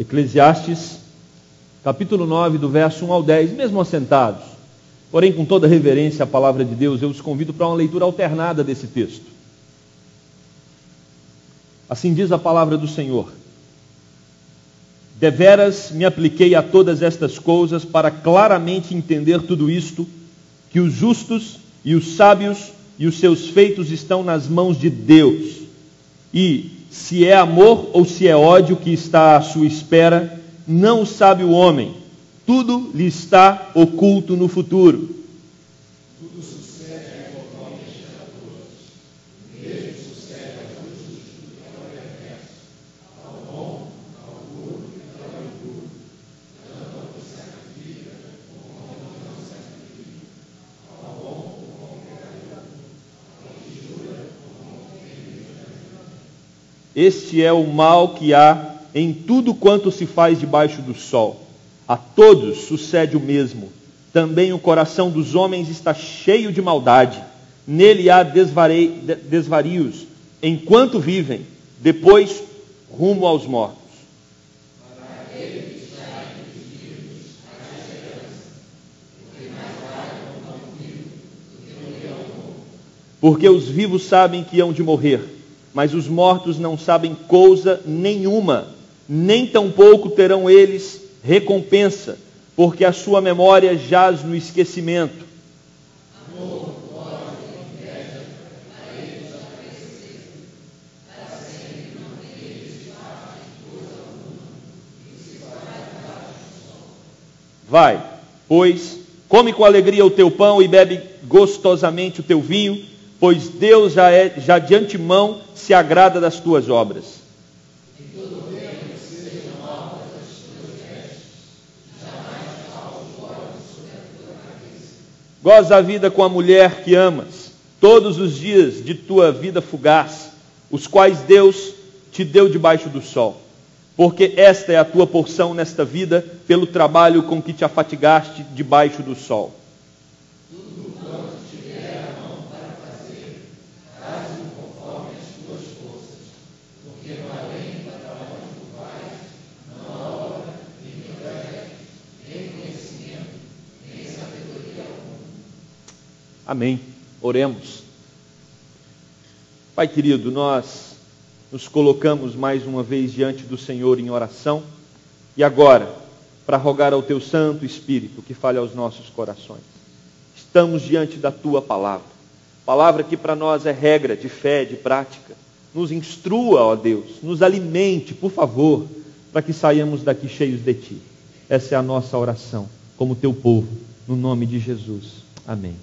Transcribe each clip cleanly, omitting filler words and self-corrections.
Eclesiastes, capítulo 9, do verso 1 ao 10, mesmo assentados, porém com toda reverência à palavra de Deus, eu os convido para uma leitura alternada desse texto. Assim diz a palavra do Senhor: deveras me apliquei a todas estas coisas para claramente entender tudo isto, que os justos e os sábios e os seus feitos estão nas mãos de Deus, e se é amor ou se é ódio que está à sua espera, não o sabe o homem, tudo lhe está oculto no futuro. Tudo sucede ao homem a todos, mesmo sucede ao justo e ao perverso, ao bom, ao puro e ao impuro, tanto ao que sacrifica como ao que não sacrifica, ao bom como ao pecador, ao que jura como ao que tem juramento. Este é o mal que há em tudo quanto se faz debaixo do sol. A todos sucede o mesmo. Também o coração dos homens está cheio de maldade. Nele há desvarios, enquanto vivem, depois rumo aos mortos. Para aquele que está entre os vivos, há esperança, porque mais vale um vivo do que um leão morto. Porque os vivos sabem que hão de morrer, mas os mortos não sabem coisa nenhuma, nem tampouco terão eles recompensa, porque a sua memória jaz no esquecimento. Amor, ódio e inveja, a eles apareceram, para sempre não tem eles parte de coisa alguma, e se faz debaixo do sol. Vai, pois, come com alegria o teu pão e bebe gostosamente o teu vinho, pois Deus já de antemão se agrada das tuas obras. Em todo o tempo sejam altas as tuas vestes, jamais falta o óleo sobre a tua cabeça. Goza a vida com a mulher que amas, todos os dias de tua vida fugaz, os quais Deus te deu debaixo do sol. Porque esta é a tua porção nesta vida, pelo trabalho com que te afatigaste debaixo do sol. Tudo quanto te vier a mão para fazer, faz-o conforme as tuas forças, porque no além para onde tu vais, não há obra, nem projeto, nem conhecimento, nem sabedoria alguma. Amém. Oremos. Pai querido, nós nos colocamos mais uma vez diante do Senhor em oração, e agora, para rogar ao Teu Santo Espírito que fale aos nossos corações. Estamos diante da Tua palavra, palavra que para nós é regra de fé, de prática. Nos instrua, ó Deus, nos alimente, por favor, para que saiamos daqui cheios de Ti. Essa é a nossa oração, como Teu povo, no nome de Jesus. Amém.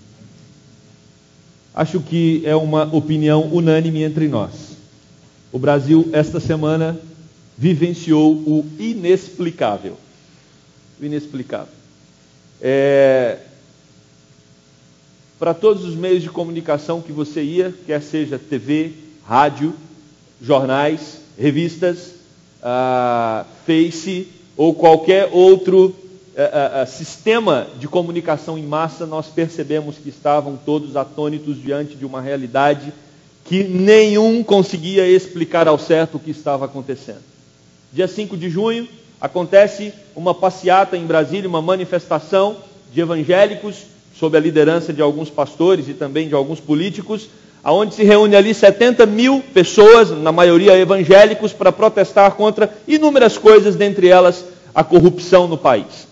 Acho que é uma opinião unânime entre nós. O Brasil, esta semana, vivenciou o inexplicável. O inexplicável. Para todos os meios de comunicação que você ia, quer seja TV, rádio, jornais, revistas, Face ou qualquer outro sistema de comunicação em massa, nós percebemos que estavam todos atônitos diante de uma realidade que nenhum conseguia explicar ao certo o que estava acontecendo. Dia 5 de junho, acontece uma passeata em Brasília, uma manifestação de evangélicos, sob a liderança de alguns pastores e também de alguns políticos, aonde se reúne ali 70 mil pessoas, na maioria evangélicos, para protestar contra inúmeras coisas, dentre elas a corrupção no país.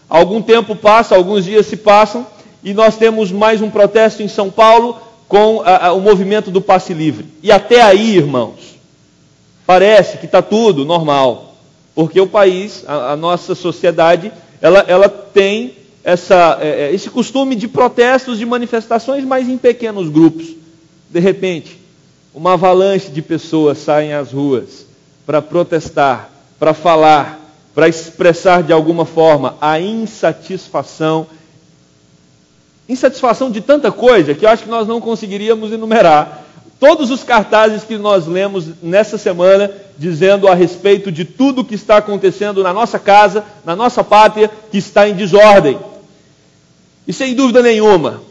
Algum tempo passa, alguns dias se passam, e nós temos mais um protesto em São Paulo, com o movimento do passe livre. E até aí, irmãos, parece que está tudo normal, porque o país, a nossa sociedade, ela tem esse costume de protestos, de manifestações, mas em pequenos grupos. De repente, uma avalanche de pessoas saem às ruas para protestar, para falar, para expressar de alguma forma a insatisfação de tanta coisa que eu acho que nós não conseguiríamos enumerar. Todos os cartazes que nós lemos nessa semana, dizendo a respeito de tudo que está acontecendo na nossa casa, na nossa pátria, que está em desordem. E sem dúvida nenhuma,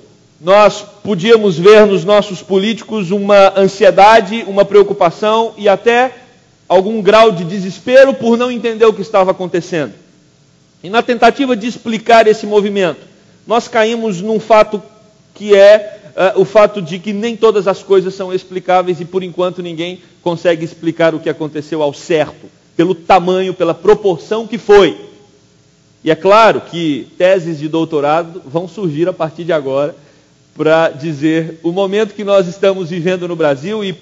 nós podíamos ver nos nossos políticos uma ansiedade, uma preocupação e até algum grau de desespero por não entender o que estava acontecendo. E na tentativa de explicar esse movimento, nós caímos num fato que é o fato de que nem todas as coisas são explicáveis e por enquanto ninguém consegue explicar o que aconteceu ao certo, pelo tamanho, pela proporção que foi. E é claro que teses de doutorado vão surgir a partir de agora para dizer o momento que nós estamos vivendo no Brasil e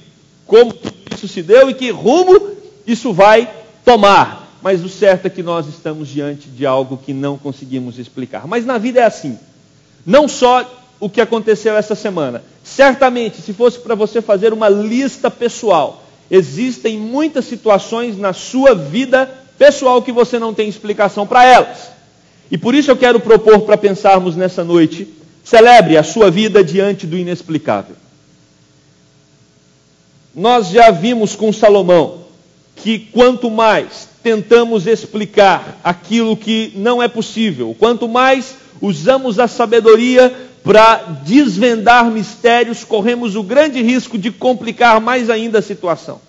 como isso se deu e que rumo isso vai tomar. Mas o certo é que nós estamos diante de algo que não conseguimos explicar. Mas na vida é assim. Não só o que aconteceu essa semana. Certamente, se fosse para você fazer uma lista pessoal, existem muitas situações na sua vida pessoal que você não tem explicação para elas. E por isso eu quero propor para pensarmos nessa noite, celebre a sua vida diante do inexplicável. Nós já vimos com Salomão que quanto mais tentamos explicar aquilo que não é possível, quanto mais usamos a sabedoria para desvendar mistérios, corremos o grande risco de complicar mais ainda a situação.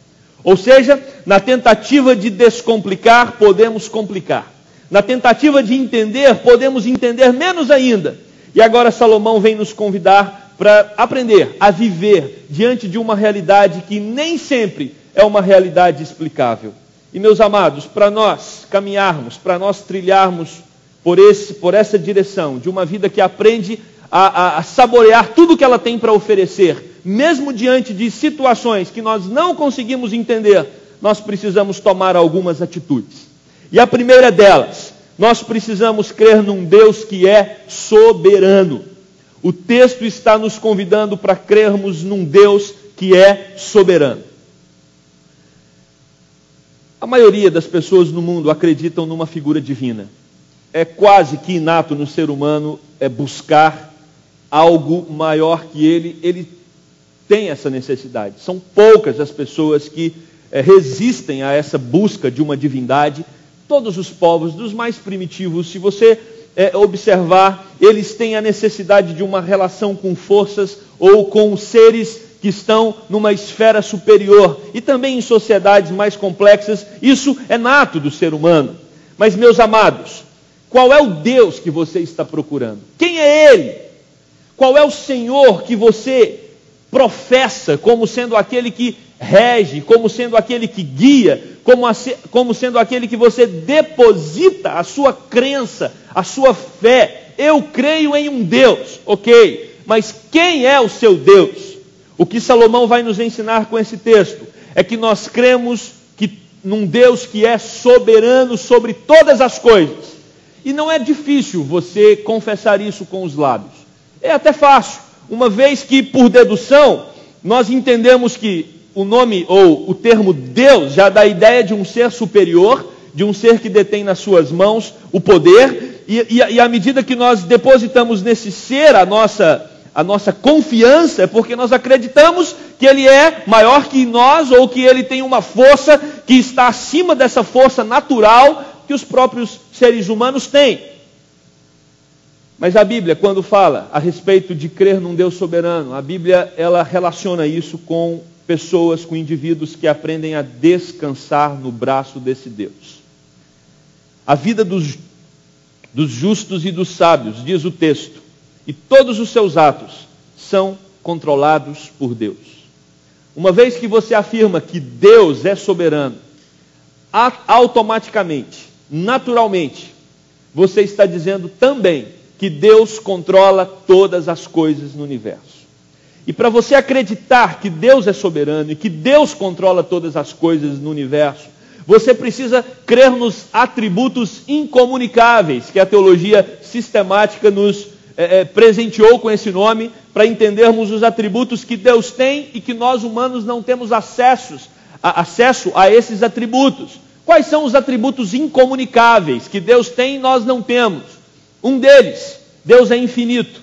Ou seja, na tentativa de descomplicar, podemos complicar. Na tentativa de entender, podemos entender menos ainda. E agora Salomão vem nos convidar para aprender a viver diante de uma realidade que nem sempre é uma realidade explicável. E meus amados, para nós caminharmos, para nós trilharmos por essa direção de uma vida que aprende a saborear tudo que ela tem para oferecer, mesmo diante de situações que nós não conseguimos entender, nós precisamos tomar algumas atitudes. E a primeira delas, nós precisamos crer num Deus que é soberano. O texto está nos convidando para crermos num Deus que é soberano. A maioria das pessoas no mundo acreditam numa figura divina. É quase que inato no ser humano buscar algo maior que ele tem essa necessidade. São poucas as pessoas que resistem a essa busca de uma divindade. Todos os povos, dos mais primitivos, se você observar, eles têm a necessidade de uma relação com forças ou com seres que estão numa esfera superior. E também em sociedades mais complexas, isso é nato do ser humano. Mas, meus amados, qual é o Deus que você está procurando? Quem é Ele? Qual é o Senhor que você professa como sendo aquele que rege, como sendo aquele que guia, como sendo aquele que você deposita a sua crença, a sua fé? Eu creio em um Deus, ok, mas quem é o seu Deus? O que Salomão vai nos ensinar com esse texto é que nós cremos num Deus que é soberano sobre todas as coisas. E não é difícil você confessar isso com os lábios. É até fácil, uma vez que, por dedução, nós entendemos que o nome ou o termo Deus já dá a ideia de um ser superior, de um ser que detém nas suas mãos o poder, e à medida que nós depositamos nesse ser a nossa confiança, é porque nós acreditamos que ele é maior que nós, ou que ele tem uma força que está acima dessa força natural que os próprios seres humanos têm. Mas a Bíblia, quando fala a respeito de crer num Deus soberano, a Bíblia ela relaciona isso com pessoas, com indivíduos que aprendem a descansar no braço desse Deus. A vida dos justos e dos sábios, diz o texto, e todos os seus atos são controlados por Deus. Uma vez que você afirma que Deus é soberano, automaticamente, naturalmente, você está dizendo também que Deus controla todas as coisas no universo. E para você acreditar que Deus é soberano e que Deus controla todas as coisas no universo, você precisa crer nos atributos incomunicáveis que a teologia sistemática nos presenteou com esse nome, para entendermos os atributos que Deus tem e que nós humanos não temos acesso a esses atributos. Quais são os atributos incomunicáveis que Deus tem e nós não temos? Um deles, Deus é infinito.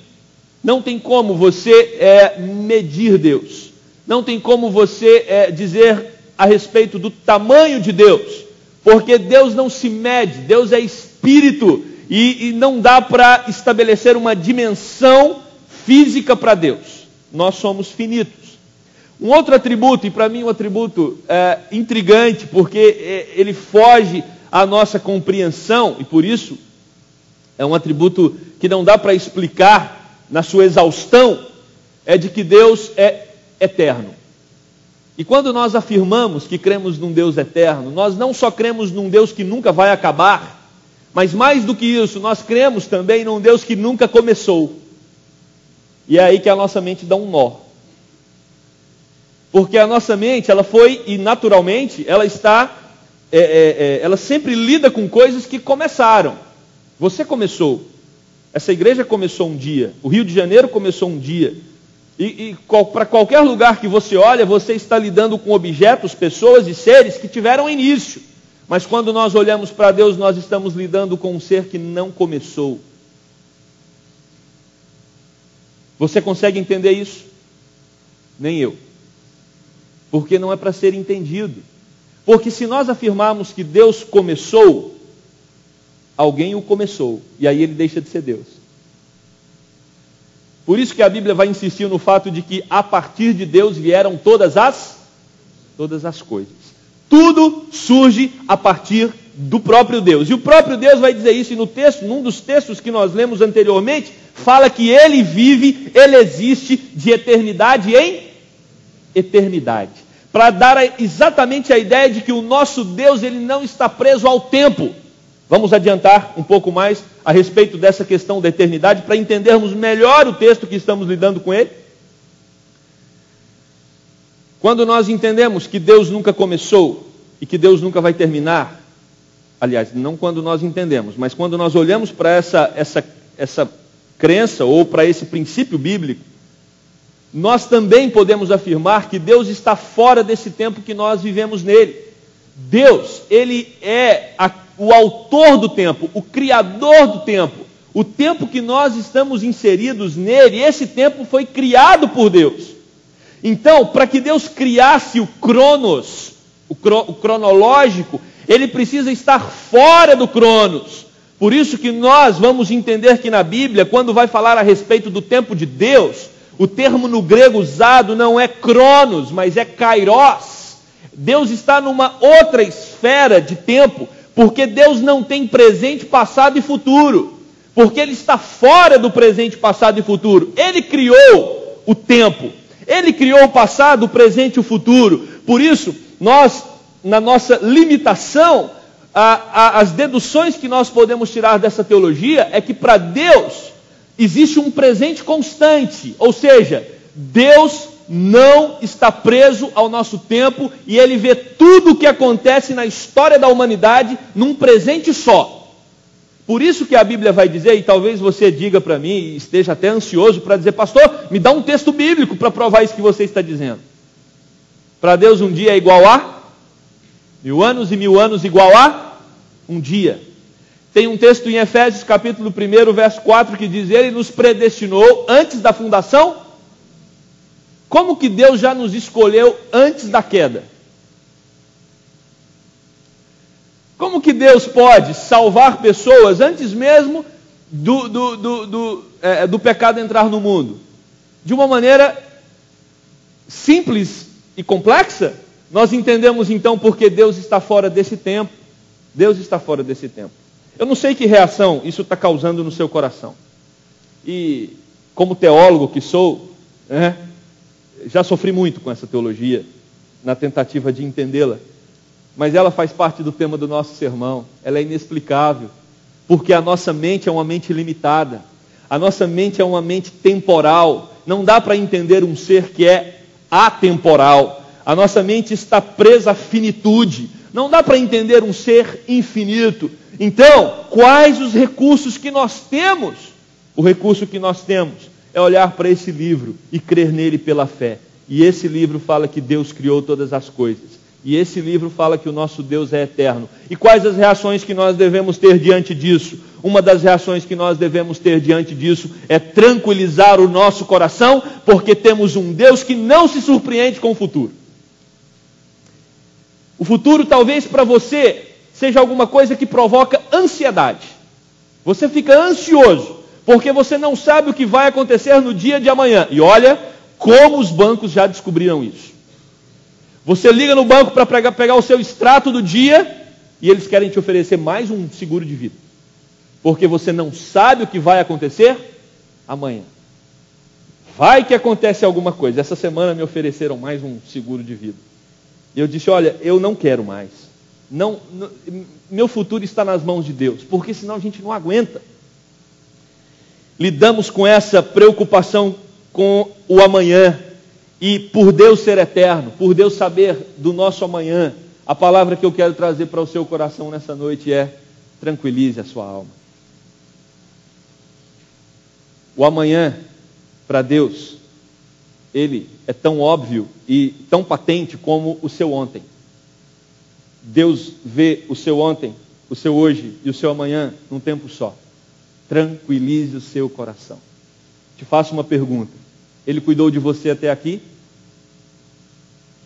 Não tem como você medir Deus. Não tem como você dizer a respeito do tamanho de Deus. Porque Deus não se mede, Deus é espírito. E não dá para estabelecer uma dimensão física para Deus. Nós somos finitos. Um outro atributo, e para mim um atributo intrigante, porque ele foge à nossa compreensão, e por isso é um atributo que não dá para explicar na sua exaustão, é de que Deus é eterno. E quando nós afirmamos que cremos num Deus eterno, nós não só cremos num Deus que nunca vai acabar, mas mais do que isso, nós cremos também num Deus que nunca começou. E é aí que a nossa mente dá um nó. Porque a nossa mente, ela foi, e naturalmente, ela está, ela sempre lida com coisas que começaram. Você começou. Essa igreja começou um dia. O Rio de Janeiro começou um dia. E para qualquer lugar que você olha, você está lidando com objetos, pessoas e seres que tiveram início. Mas quando nós olhamos para Deus, nós estamos lidando com um ser que não começou. Você consegue entender isso? Nem eu. Porque não é para ser entendido. Porque se nós afirmarmos que Deus começou, alguém o começou, e aí ele deixa de ser Deus. Por isso que a Bíblia vai insistir no fato de que a partir de Deus vieram todas as coisas. Tudo surge a partir do próprio Deus. E o próprio Deus vai dizer isso, e no texto, num dos textos que nós lemos anteriormente, fala que Ele vive, Ele existe de eternidade em eternidade. Para dar exatamente a ideia de que o nosso Deus, Ele não está preso ao tempo. Vamos adiantar um pouco mais a respeito dessa questão da eternidade, para entendermos melhor o texto que estamos lidando com ele. Quando nós entendemos que Deus nunca começou e que Deus nunca vai terminar, aliás, não quando nós entendemos, mas quando nós olhamos para essa crença ou para esse princípio bíblico, nós também podemos afirmar que Deus está fora desse tempo que nós vivemos nele. Deus, Ele é o autor do tempo, o criador do tempo. O tempo que nós estamos inseridos nele, esse tempo foi criado por Deus. Então, para que Deus criasse o cronos, o cronológico, Ele precisa estar fora do cronos. Por isso que nós vamos entender que na Bíblia, quando vai falar a respeito do tempo de Deus, o termo no grego usado não é cronos, mas é kairos. Deus está numa outra esfera de tempo, porque Deus não tem presente, passado e futuro. Porque Ele está fora do presente, passado e futuro. Ele criou o tempo. Ele criou o passado, o presente e o futuro. Por isso, nós, na nossa limitação, as deduções que nós podemos tirar dessa teologia é que para Deus existe um presente constante. Ou seja, Deus não está preso ao nosso tempo e Ele vê tudo o que acontece na história da humanidade num presente só. Por isso que a Bíblia vai dizer, e talvez você diga para mim, e esteja até ansioso para dizer, pastor, me dá um texto bíblico para provar isso que você está dizendo. Para Deus um dia é igual a 1000 anos e 1000 anos igual a um dia. Tem um texto em Efésios capítulo 1, verso 4, que diz, Ele nos predestinou antes da fundação. Como que Deus já nos escolheu antes da queda? Como que Deus pode salvar pessoas antes mesmo do pecado entrar no mundo? De uma maneira simples e complexa, nós entendemos então porque Deus está fora desse tempo. Deus está fora desse tempo. Eu não sei que reação isso está causando no seu coração. E como teólogo que sou, já sofri muito com essa teologia, na tentativa de entendê-la. Mas ela faz parte do tema do nosso sermão. Ela é inexplicável, porque a nossa mente é uma mente limitada. A nossa mente é uma mente temporal. Não dá para entender um ser que é atemporal. A nossa mente está presa à finitude. Não dá para entender um ser infinito. Então, quais os recursos que nós temos? O recurso que nós temos é olhar para esse livro e crer nele pela fé. E esse livro fala que Deus criou todas as coisas. E esse livro fala que o nosso Deus é eterno. E quais as reações que nós devemos ter diante disso? Uma das reações que nós devemos ter diante disso é tranquilizar o nosso coração, porque temos um Deus que não se surpreende com o futuro. O futuro talvez para você seja alguma coisa que provoca ansiedade. Você fica ansioso, porque você não sabe o que vai acontecer no dia de amanhã. E olha, Como os bancos já descobriram isso? Você liga no banco para pegar o seu extrato do dia e eles querem te oferecer mais um seguro de vida. Porque você não sabe o que vai acontecer amanhã. Vai que acontece alguma coisa. Essa semana me ofereceram mais um seguro de vida. E eu disse, olha, eu não quero mais. Meu futuro está nas mãos de Deus, porque senão a gente não aguenta. Lidamos com essa preocupação com o amanhã, e por Deus ser eterno, por Deus saber do nosso amanhã, a palavra que eu quero trazer para o seu coração nessa noite é: tranquilize a sua alma. O amanhã, para Deus, ele é tão óbvio e tão patente como o seu ontem. Deus vê o seu ontem, o seu hoje e o seu amanhã num tempo só. Tranquilize o seu coração. Te faço uma pergunta. Ele cuidou de você até aqui?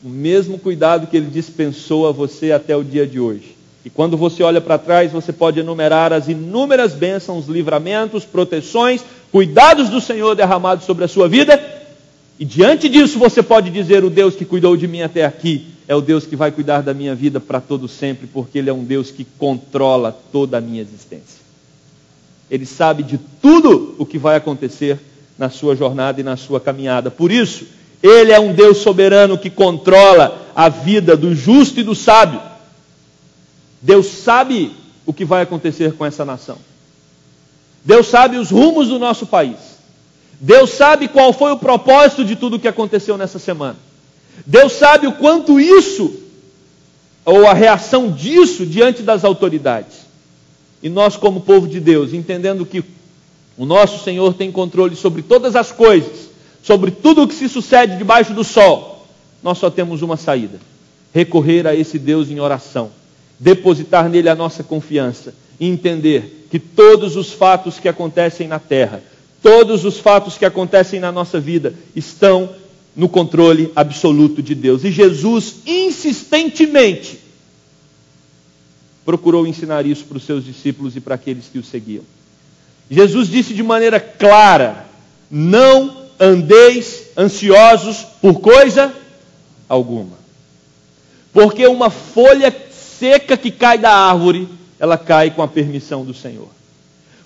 O mesmo cuidado que ele dispensou a você até o dia de hoje. E quando você olha para trás, você pode enumerar as inúmeras bênçãos, livramentos, proteções, cuidados do Senhor derramados sobre a sua vida. E diante disso você pode dizer: o Deus que cuidou de mim até aqui é o Deus que vai cuidar da minha vida para todo sempre, porque Ele é um Deus que controla toda a minha existência. Ele sabe de tudo o que vai acontecer na sua jornada e na sua caminhada. Por isso, Ele é um Deus soberano que controla a vida do justo e do sábio. Deus sabe o que vai acontecer com essa nação. Deus sabe os rumos do nosso país. Deus sabe qual foi o propósito de tudo o que aconteceu nessa semana. Deus sabe o quanto isso, ou a reação disso diante das autoridades. E nós, como povo de Deus, entendendo que o nosso Senhor tem controle sobre todas as coisas, sobre tudo o que se sucede debaixo do sol, nós só temos uma saída: recorrer a esse Deus em oração, depositar nele a nossa confiança e entender que todos os fatos que acontecem na terra, todos os fatos que acontecem na nossa vida estão no controle absoluto de Deus. E Jesus insistentemente procurou ensinar isso para os seus discípulos e para aqueles que o seguiam. Jesus disse de maneira clara: não andeis ansiosos por coisa alguma. Porque uma folha seca que cai da árvore, ela cai com a permissão do Senhor.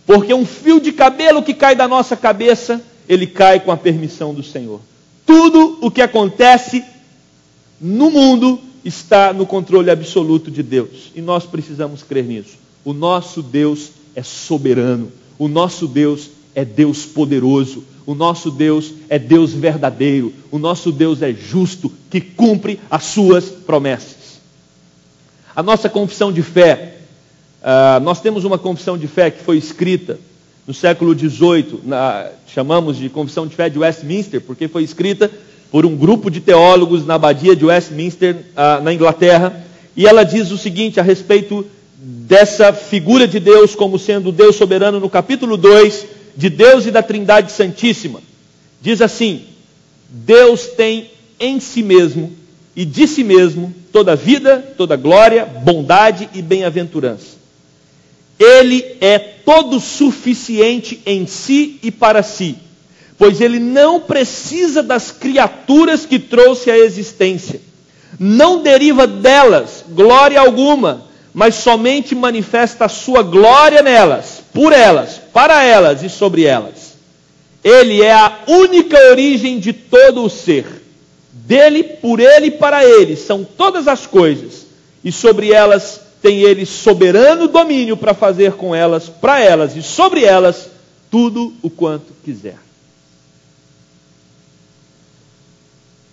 Porque um fio de cabelo que cai da nossa cabeça, ele cai com a permissão do Senhor. Tudo o que acontece no mundo está no controle absoluto de Deus. E nós precisamos crer nisso. O nosso Deus é soberano. O nosso Deus é Deus poderoso. O nosso Deus é Deus verdadeiro. O nosso Deus é justo, que cumpre as suas promessas. A nossa confissão de fé, nós temos uma confissão de fé que foi escrita no século XVIII, chamamos de confissão de fé de Westminster, porque foi escrita por um grupo de teólogos na abadia de Westminster, na Inglaterra, e ela diz o seguinte a respeito dessa figura de Deus como sendo Deus soberano, no capítulo 2, de Deus e da Trindade Santíssima. Diz assim: Deus tem em si mesmo e de si mesmo toda vida, toda glória, bondade e bem-aventurança. Ele é todo suficiente em si e para si, pois ele não precisa das criaturas que trouxe à existência. Não deriva delas glória alguma, mas somente manifesta a sua glória nelas, por elas, para elas e sobre elas. Ele é a única origem de todo o ser. Dele, por ele e para ele são todas as coisas, e sobre elas tem ele soberano domínio para fazer com elas, para elas e sobre elas, tudo o quanto quiser.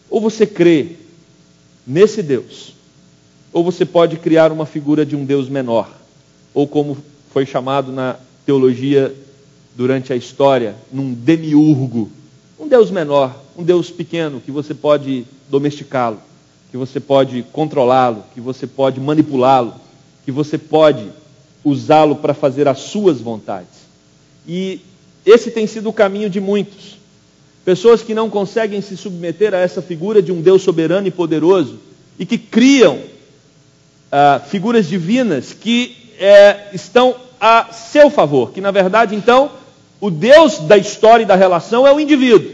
Ou você crê nesse Deus, ou você pode criar uma figura de um Deus menor, ou como foi chamado na teologia durante a história, num demiurgo, um Deus menor, um Deus pequeno, que você pode domesticá-lo, que você pode controlá-lo, que você pode manipulá-lo, que você pode usá-lo para fazer as suas vontades. E esse tem sido o caminho de muitos. Pessoas que não conseguem se submeter a essa figura de um Deus soberano e poderoso, e que criam figuras divinas que estão a seu favor, que na verdade então o Deus da história e da relação é o indivíduo.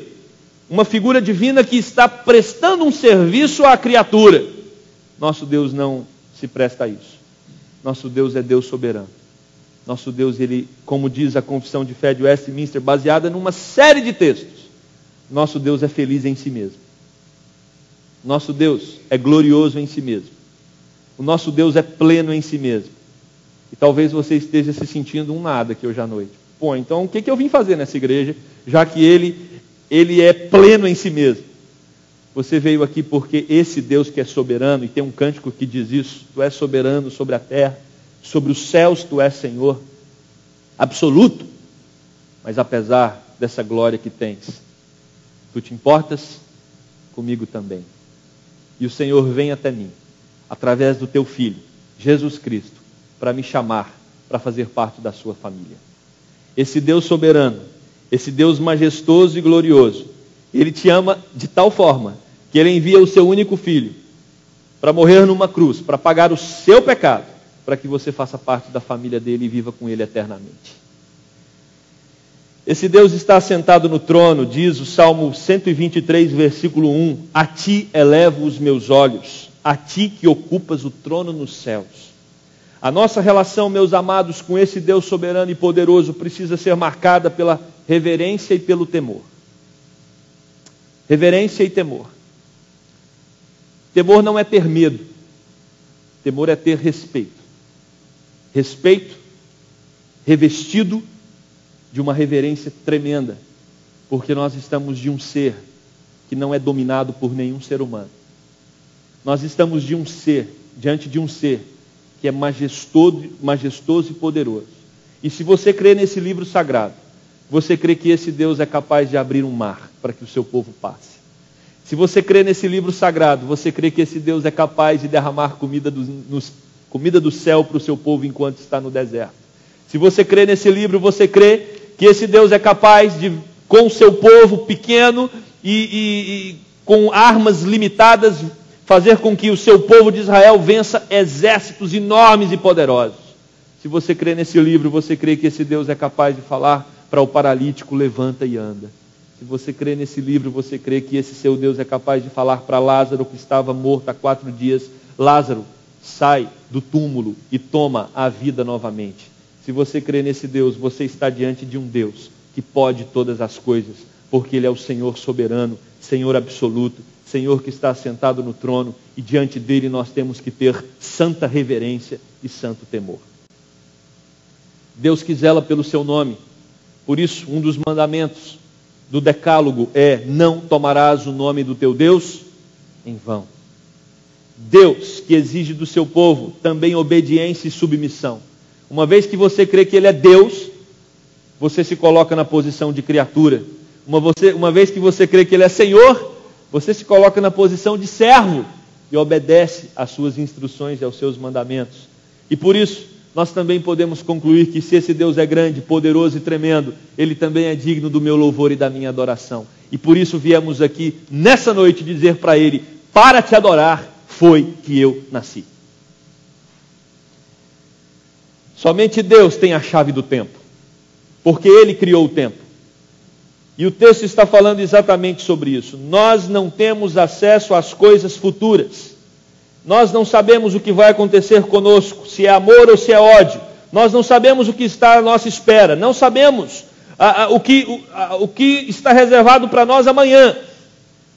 uma figura divina que está prestando um serviço à criatura. Nosso Deus não se presta a isso. Nosso Deus é Deus soberano. Nosso Deus, Ele, como diz a Confissão de Fé de Westminster, baseada numa série de textos, nosso Deus é feliz em si mesmo. Nosso Deus é glorioso em si mesmo. O nosso Deus é pleno em si mesmo. E talvez você esteja se sentindo um nada aqui hoje à noite. Pô, então o que eu vim fazer nessa igreja, já que Ele é pleno em si mesmo? Você veio aqui porque esse Deus que é soberano, e tem um cântico que diz isso: Tu és soberano sobre a terra, sobre os céus Tu és Senhor absoluto. Mas apesar dessa glória que tens, Tu te importas comigo também. E o Senhor vem até mim, através do Teu Filho, Jesus Cristo, para me chamar, para fazer parte da sua família. Esse Deus soberano, esse Deus majestoso e glorioso, Ele te ama de tal forma que Ele envia o seu único Filho para morrer numa cruz, para pagar o seu pecado, para que você faça parte da família dele e viva com Ele eternamente. Esse Deus está assentado no trono, diz o Salmo 123, versículo 1, A Ti elevo os meus olhos, a Ti que ocupas o trono nos céus. A nossa relação, meus amados, com esse Deus soberano e poderoso precisa ser marcada pela reverência e pelo temor. Reverência e temor. Temor não é ter medo. Temor é ter respeito. Respeito revestido de uma reverência tremenda, porque nós estamos de um ser que não é dominado por nenhum ser humano. Nós estamos diante de um ser que é majestoso e poderoso. E se você crê nesse livro sagrado, você crê que esse Deus é capaz de abrir um mar para que o seu povo passe. Se você crê nesse livro sagrado, você crê que esse Deus é capaz de derramar comida do céu para o seu povo enquanto está no deserto. Se você crê nesse livro, você crê que esse Deus é capaz de, com o seu povo pequeno e com armas limitadas, fazer com que o seu povo de Israel vença exércitos enormes e poderosos. Se você crê nesse livro, você crê que esse Deus é capaz de falar para o paralítico: levanta e anda. Se você crê nesse livro, você crê que esse seu Deus é capaz de falar para Lázaro, que estava morto há 4 dias, Lázaro, sai do túmulo e toma a vida novamente. Se você crê nesse Deus, você está diante de um Deus que pode todas as coisas, porque Ele é o Senhor soberano, Senhor absoluto, Senhor que está assentado no trono, e diante dele nós temos que ter santa reverência e santo temor. Deus que zela pelo seu nome, por isso um dos mandamentos do decálogo é: não tomarás o nome do teu Deus em vão. Deus que exige do seu povo também obediência e submissão. Uma vez que você crê que Ele é Deus, você se coloca na posição de criatura. Uma vez que você crê que Ele é Senhor, você se coloca na posição de servo e obedece às suas instruções e aos seus mandamentos. E por isso, nós também podemos concluir que se esse Deus é grande, poderoso e tremendo, Ele também é digno do meu louvor e da minha adoração. E por isso viemos aqui nessa noite dizer para Ele: para te adorar foi que eu nasci. Somente Deus tem a chave do tempo, porque Ele criou o tempo. E o texto está falando exatamente sobre isso. Nós não temos acesso às coisas futuras. Nós não sabemos o que vai acontecer conosco, se é amor ou se é ódio. Nós não sabemos o que está à nossa espera. Não sabemos o que está reservado para nós amanhã.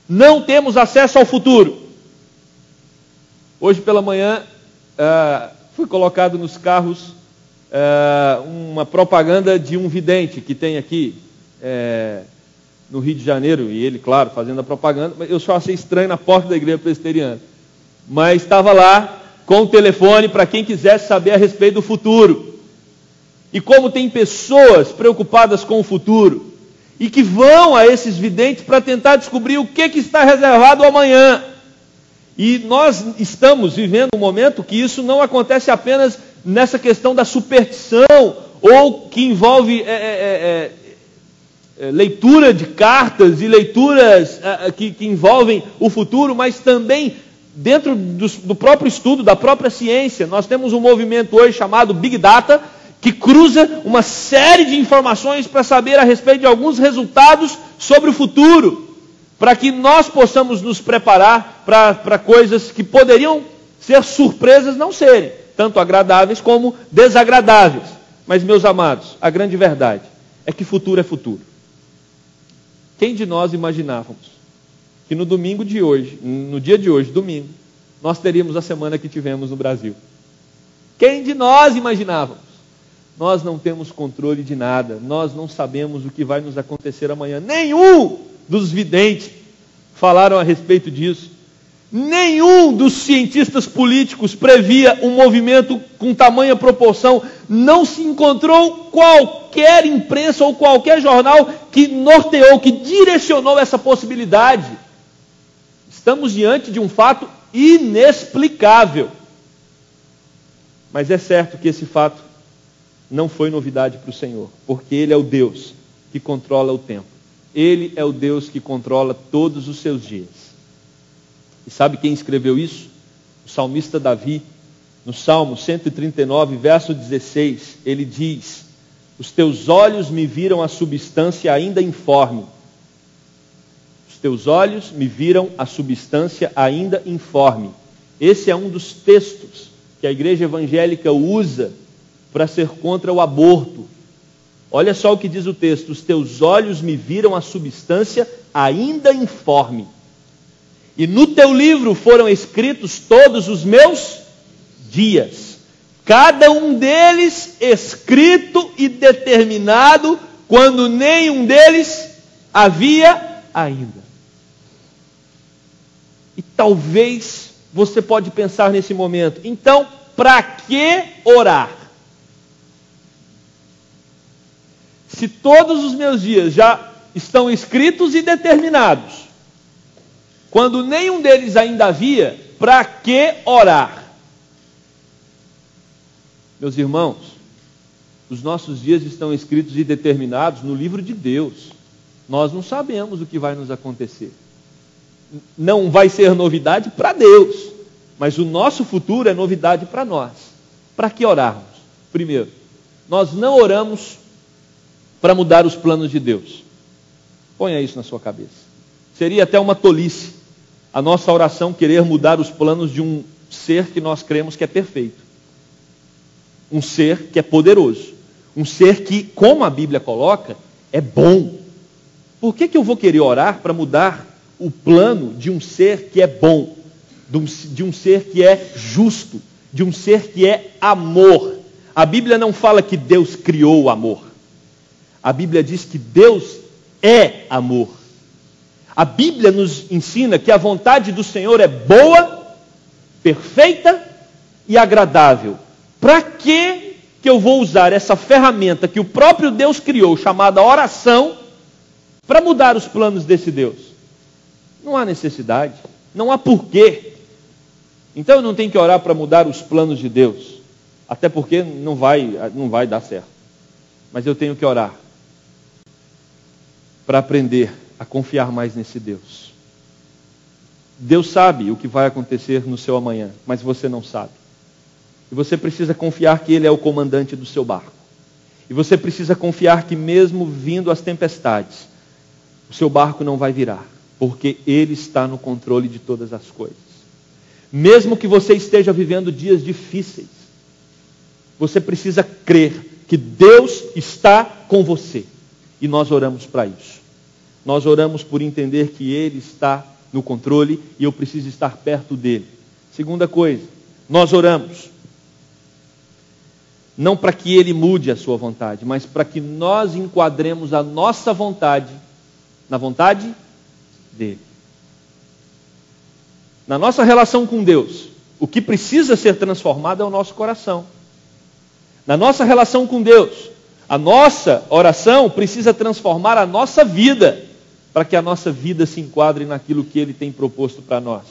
Não temos acesso ao futuro. Hoje pela manhã, foi colocado nos carros uma propaganda de um vidente que tem aqui no Rio de Janeiro, e ele, claro, fazendo a propaganda, mas eu só achei estranho na porta da igreja presbiteriana. Mas estava lá com o telefone para quem quisesse saber a respeito do futuro. E como tem pessoas preocupadas com o futuro e que vão a esses videntes para tentar descobrir o que está reservado amanhã. E nós estamos vivendo um momento que isso não acontece apenas nessa questão da superstição, ou que envolve leitura de cartas e leituras que envolvem o futuro, mas também dentro do próprio estudo, da própria ciência. Nós temos um movimento hoje chamado Big Data, que cruza uma série de informações para saber a respeito de alguns resultados sobre o futuro. para que nós possamos nos preparar para coisas que poderiam ser surpresas, não serem tanto agradáveis como desagradáveis. Mas, meus amados, a grande verdade é que futuro é futuro. Quem de nós imaginávamos que no domingo de hoje, no dia de hoje, domingo, nós teríamos a semana que tivemos no Brasil? Quem de nós imaginávamos? Nós não temos controle de nada, nós não sabemos o que vai nos acontecer amanhã. Nenhum dos videntes falaram a respeito disso. Nenhum dos cientistas políticos previa um movimento com tamanha proporção. Não se encontrou qualquer imprensa ou qualquer jornal que norteou, que direcionou essa possibilidade. Estamos diante de um fato inexplicável. Mas é certo que esse fato não foi novidade para o Senhor, porque Ele é o Deus que controla o tempo. Ele é o Deus que controla todos os seus dias. E sabe quem escreveu isso? O salmista Davi, no Salmo 139, verso 16, ele diz: os teus olhos me viram a substância ainda informe. Os teus olhos me viram a substância ainda informe. Esse é um dos textos que a igreja evangélica usa para ser contra o aborto. Olha só o que diz o texto: os teus olhos me viram a substância ainda informe. E no teu livro foram escritos todos os meus dias, cada um deles escrito e determinado, quando nenhum deles havia ainda. E talvez você pode pensar nesse momento: então, para que orar? Se todos os meus dias já estão escritos e determinados, quando nenhum deles ainda havia, para que orar? Meus irmãos, os nossos dias estão escritos e determinados no livro de Deus. Nós não sabemos o que vai nos acontecer. Não vai ser novidade para Deus, mas o nosso futuro é novidade para nós. Para que orarmos? Primeiro, nós não oramos para mudar os planos de Deus. Ponha isso na sua cabeça. Seria até uma tolice a nossa oração querer mudar os planos de um ser que nós cremos que é perfeito. Um ser que é poderoso. Um ser que, como a Bíblia coloca, é bom. Por que eu vou querer orar para mudar o plano de um ser que é bom? De um ser que é justo? De um ser que é amor? A Bíblia não fala que Deus criou o amor. A Bíblia diz que Deus é amor. A Bíblia nos ensina que a vontade do Senhor é boa, perfeita e agradável. Para que eu vou usar essa ferramenta que o próprio Deus criou, chamada oração, para mudar os planos desse Deus? Não há necessidade, não há porquê. Então eu não tenho que orar para mudar os planos de Deus, até porque não vai dar certo. Mas eu tenho que orar para aprender a confiar mais nesse Deus. Deus sabe o que vai acontecer no seu amanhã, mas você não sabe. E você precisa confiar que Ele é o comandante do seu barco. E você precisa confiar que mesmo vindo as tempestades, o seu barco não vai virar, porque Ele está no controle de todas as coisas. Mesmo que você esteja vivendo dias difíceis, você precisa crer que Deus está com você. E nós oramos para isso. Nós oramos por entender que Ele está no controle e eu preciso estar perto dEle. Segunda coisa, nós oramos não para que Ele mude a sua vontade, mas para que nós enquadremos a nossa vontade na vontade dEle. Na nossa relação com Deus, o que precisa ser transformado é o nosso coração. Na nossa relação com Deus, a nossa oração precisa transformar a nossa vida, para que a nossa vida se enquadre naquilo que Ele tem proposto para nós.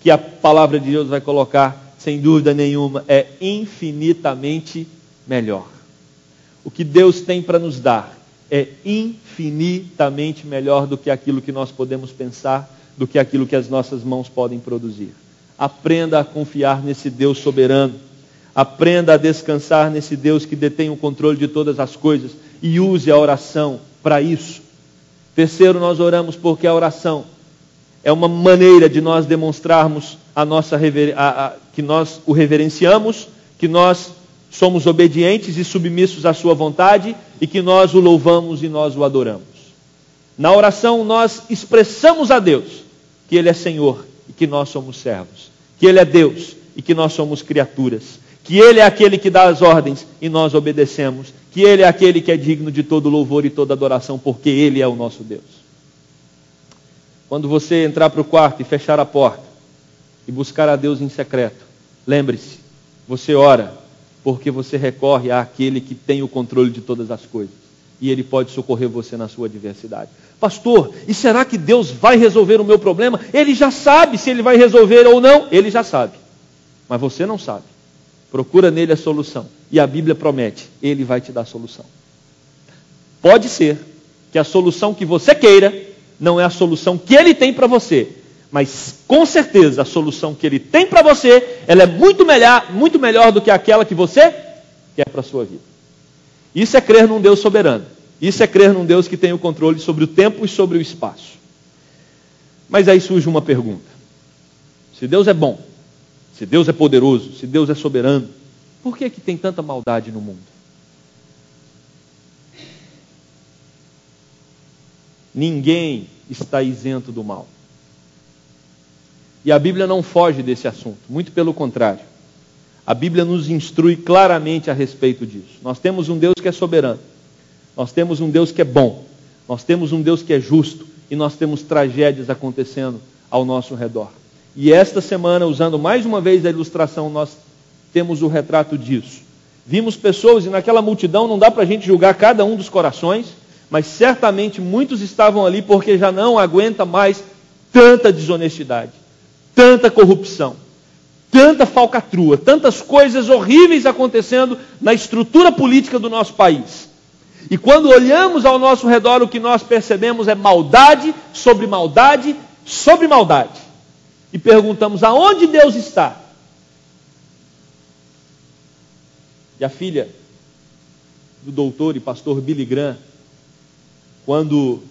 Que a palavra de Deus vai colocar, sem dúvida nenhuma, é infinitamente melhor. O que Deus tem para nos dar é infinitamente melhor do que aquilo que nós podemos pensar, do que aquilo que as nossas mãos podem produzir. Aprenda a confiar nesse Deus soberano. Aprenda a descansar nesse Deus que detém o controle de todas as coisas e use a oração para isso. Terceiro, nós oramos porque a oração é uma maneira de nós demonstrarmos que nós o reverenciamos, que nós somos obedientes e submissos à sua vontade e que nós o louvamos e nós o adoramos. Na oração nós expressamos a Deus que Ele é Senhor e que nós somos servos, que Ele é Deus e que nós somos criaturas, que Ele é aquele que dá as ordens e nós obedecemos, que Ele é aquele que é digno de todo louvor e toda adoração, porque Ele é o nosso Deus. Quando você entrar para o quarto e fechar a porta e buscar a Deus em secreto, lembre-se, você ora porque você recorre àquele que tem o controle de todas as coisas e Ele pode socorrer você na sua adversidade. Pastor, e será que Deus vai resolver o meu problema? Ele já sabe se Ele vai resolver ou não, Ele já sabe, mas você não sabe. Procura nele a solução e a Bíblia promete, Ele vai te dar a solução. Pode ser que a solução que você queira não é a solução que Ele tem para você, mas com certeza a solução que Ele tem para você, ela é muito melhor do que aquela que você quer para a sua vida. Isso é crer num Deus soberano. Isso é crer num Deus que tem o controle sobre o tempo e sobre o espaço. Mas aí surge uma pergunta. Se Deus é bom, se Deus é poderoso, se Deus é soberano, por que tem tanta maldade no mundo? Ninguém está isento do mal. E a Bíblia não foge desse assunto, muito pelo contrário. A Bíblia nos instrui claramente a respeito disso. Nós temos um Deus que é soberano, nós temos um Deus que é bom, nós temos um Deus que é justo, e nós temos tragédias acontecendo ao nosso redor. E esta semana, usando mais uma vez a ilustração, nós temos o retrato disso. Vimos pessoas, e naquela multidão não dá para a gente julgar cada um dos corações, mas certamente muitos estavam ali porque já não aguenta mais tanta desonestidade, tanta corrupção, tanta falcatrua, tantas coisas horríveis acontecendo na estrutura política do nosso país. E quando olhamos ao nosso redor, o que nós percebemos é maldade sobre maldade sobre maldade. E perguntamos, aonde Deus está? E a filha do doutor e pastor Billy Graham, quando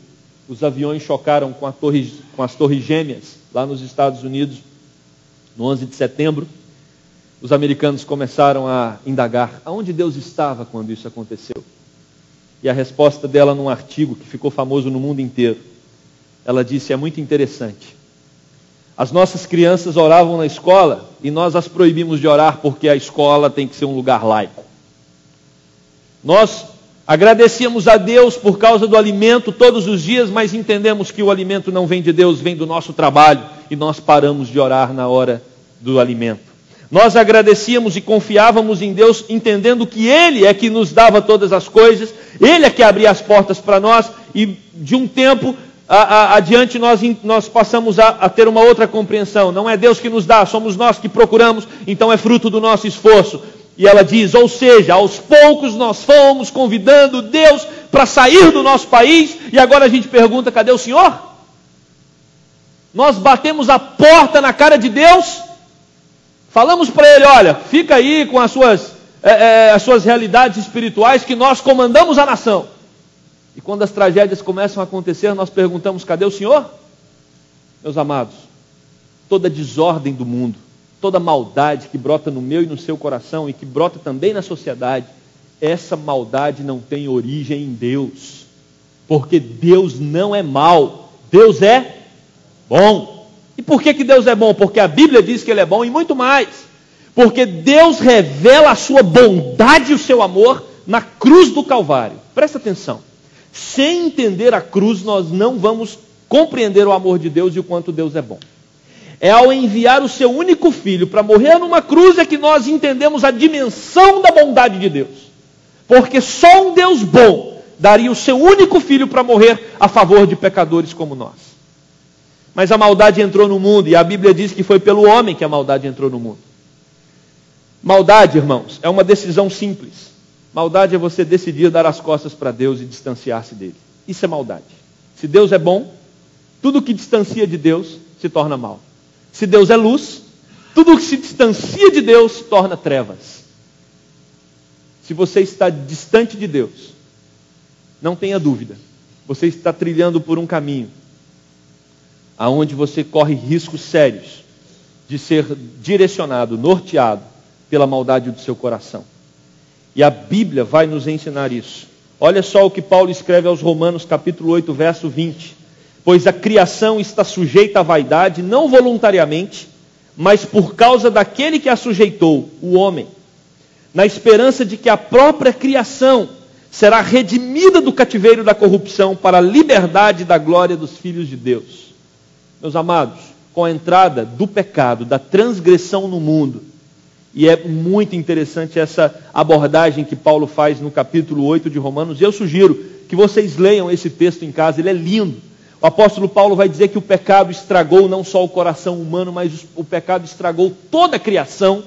os aviões chocaram com as torres gêmeas lá nos Estados Unidos, no 11 de setembro, os americanos começaram a indagar, aonde Deus estava quando isso aconteceu? E a resposta dela num artigo que ficou famoso no mundo inteiro, ela disse, é muito interessante. As nossas crianças oravam na escola e nós as proibimos de orar porque a escola tem que ser um lugar laico. Nós agradecíamos a Deus por causa do alimento todos os dias, mas entendemos que o alimento não vem de Deus, vem do nosso trabalho, e nós paramos de orar na hora do alimento. Nós agradecíamos e confiávamos em Deus, entendendo que Ele é que nos dava todas as coisas, Ele é que abria as portas para nós, e de um tempo adiante nós passamos a ter uma outra compreensão. Não é Deus que nos dá, somos nós que procuramos, então é fruto do nosso esforço. E ela diz, ou seja, aos poucos nós fomos convidando Deus para sair do nosso país, e agora a gente pergunta, cadê o Senhor? Nós batemos a porta na cara de Deus, falamos para Ele, olha, fica aí com as suas realidades espirituais, que nós comandamos a nação. E quando as tragédias começam a acontecer, nós perguntamos, cadê o Senhor? Meus amados, toda desordem do mundo, toda maldade que brota no meu e no seu coração e que brota também na sociedade, essa maldade não tem origem em Deus, porque Deus não é mau, Deus é bom. E por que Deus é bom? Porque a Bíblia diz que Ele é bom e muito mais, porque Deus revela a sua bondade e o seu amor na cruz do Calvário. Presta atenção, sem entender a cruz nós não vamos compreender o amor de Deus e o quanto Deus é bom. É ao enviar o seu único filho para morrer numa cruz é que nós entendemos a dimensão da bondade de Deus. Porque só um Deus bom daria o seu único filho para morrer a favor de pecadores como nós. Mas a maldade entrou no mundo e a Bíblia diz que foi pelo homem que a maldade entrou no mundo. Maldade, irmãos, é uma decisão simples. Maldade é você decidir dar as costas para Deus e distanciar-se dele. Isso é maldade. Se Deus é bom, tudo que distancia de Deus se torna mal. Se Deus é luz, tudo que se distancia de Deus se torna trevas. Se você está distante de Deus, não tenha dúvida, você está trilhando por um caminho aonde você corre riscos sérios de ser direcionado, norteado pela maldade do seu coração. E a Bíblia vai nos ensinar isso. Olha só o que Paulo escreve aos Romanos, capítulo 8, verso 20. Pois a criação está sujeita à vaidade, não voluntariamente, mas por causa daquele que a sujeitou, o homem, na esperança de que a própria criação será redimida do cativeiro da corrupção para a liberdade da glória dos filhos de Deus. Meus amados, com a entrada do pecado, da transgressão no mundo, e é muito interessante essa abordagem que Paulo faz no capítulo 8 de Romanos, e eu sugiro que vocês leiam esse texto em casa, ele é lindo. O apóstolo Paulo vai dizer que o pecado estragou não só o coração humano, mas o pecado estragou toda a criação.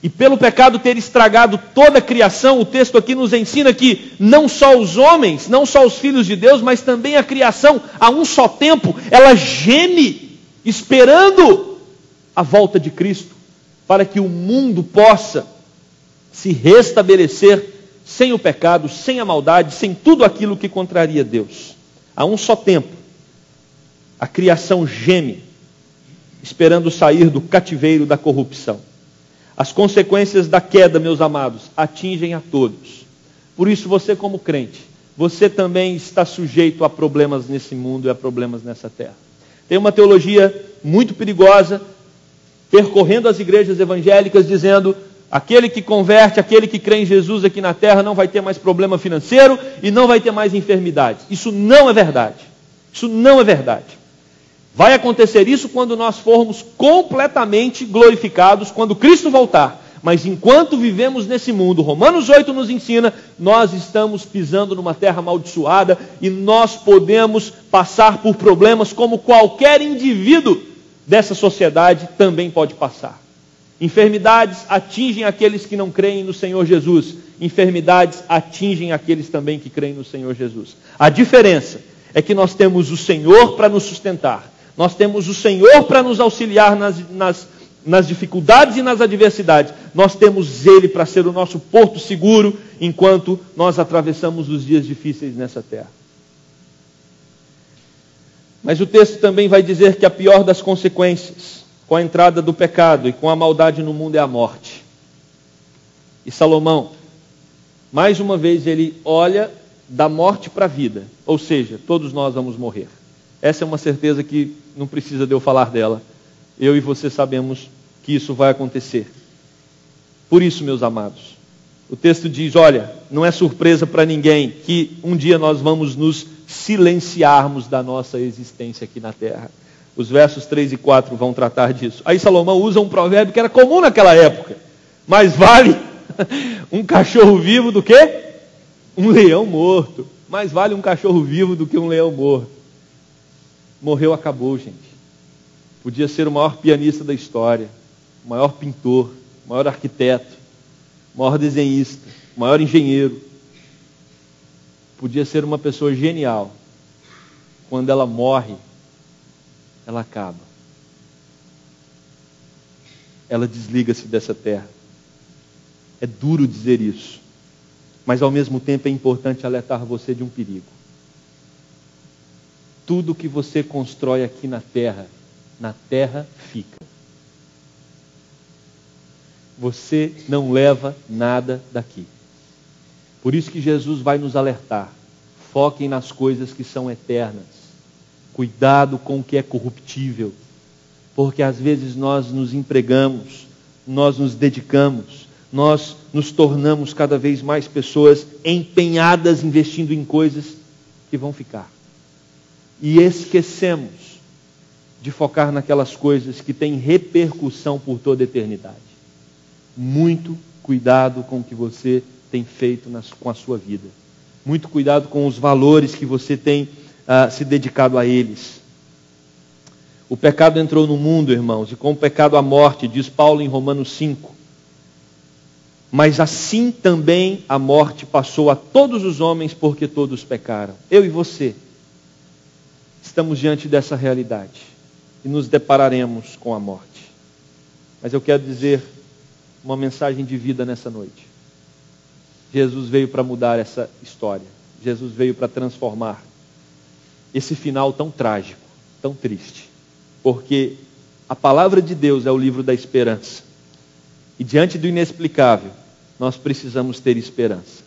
E pelo pecado ter estragado toda a criação, o texto aqui nos ensina que não só os homens, não só os filhos de Deus, mas também a criação, a um só tempo, ela geme, esperando a volta de Cristo, para que o mundo possa se restabelecer sem o pecado, sem a maldade, sem tudo aquilo que contraria Deus. A um só tempo, a criação geme, esperando sair do cativeiro da corrupção. As consequências da queda, meus amados, atingem a todos. Por isso, você como crente, você também está sujeito a problemas nesse mundo e a problemas nessa terra. Tem uma teologia muito perigosa, percorrendo as igrejas evangélicas, dizendo: aquele que converte, aquele que crê em Jesus aqui na terra não vai ter mais problema financeiro e não vai ter mais enfermidades. Isso não é verdade. Isso não é verdade. Vai acontecer isso quando nós formos completamente glorificados, quando Cristo voltar. Mas enquanto vivemos nesse mundo, Romanos 8 nos ensina, nós estamos pisando numa terra amaldiçoada e nós podemos passar por problemas como qualquer indivíduo dessa sociedade também pode passar. Enfermidades atingem aqueles que não creem no Senhor Jesus. Enfermidades atingem aqueles também que creem no Senhor Jesus. A diferença é que nós temos o Senhor para nos sustentar. Nós temos o Senhor para nos auxiliar nas dificuldades e nas adversidades. Nós temos Ele para ser o nosso porto seguro enquanto nós atravessamos os dias difíceis nessa terra. Mas o texto também vai dizer que a pior das consequências com a entrada do pecado e com a maldade no mundo é a morte. E Salomão, mais uma vez, ele olha da morte para a vida. Ou seja, todos nós vamos morrer. Essa é uma certeza que não precisa de eu falar dela. Eu e você sabemos que isso vai acontecer. Por isso, meus amados, o texto diz, olha, não é surpresa para ninguém que um dia nós vamos nos silenciarmos da nossa existência aqui na terra. Os versos 3 e 4 vão tratar disso. Aí Salomão usa um provérbio que era comum naquela época. Mais vale um cachorro vivo do que um leão morto. Mais vale um cachorro vivo do que um leão morto. Morreu, acabou, gente. Podia ser o maior pianista da história, o maior pintor, o maior arquiteto, o maior desenhista, o maior engenheiro. Podia ser uma pessoa genial. Quando ela morre, ela acaba. Ela desliga-se dessa terra. É duro dizer isso, mas ao mesmo tempo é importante alertar você de um perigo. Tudo que você constrói aqui na terra fica. Você não leva nada daqui. Por isso que Jesus vai nos alertar. Foquem nas coisas que são eternas. Cuidado com o que é corruptível. Porque às vezes nós nos empregamos, nós nos dedicamos, nós nos tornamos cada vez mais pessoas empenhadas investindo em coisas que vão ficar. E esquecemos de focar naquelas coisas que têm repercussão por toda a eternidade. Muito cuidado com o que você tem feito com a sua vida. Muito cuidado com os valores que você tem se dedicado a eles. O pecado entrou no mundo, irmãos, e com o pecado a morte, diz Paulo em Romanos 5. Mas assim também a morte passou a todos os homens, porque todos pecaram. Eu e você estamos diante dessa realidade e nos depararemos com a morte. Mas eu quero dizer uma mensagem de vida nessa noite. Jesus veio para mudar essa história. Jesus veio para transformar esse final tão trágico, tão triste. Porque a palavra de Deus é o livro da esperança. E diante do inexplicável, nós precisamos ter esperança.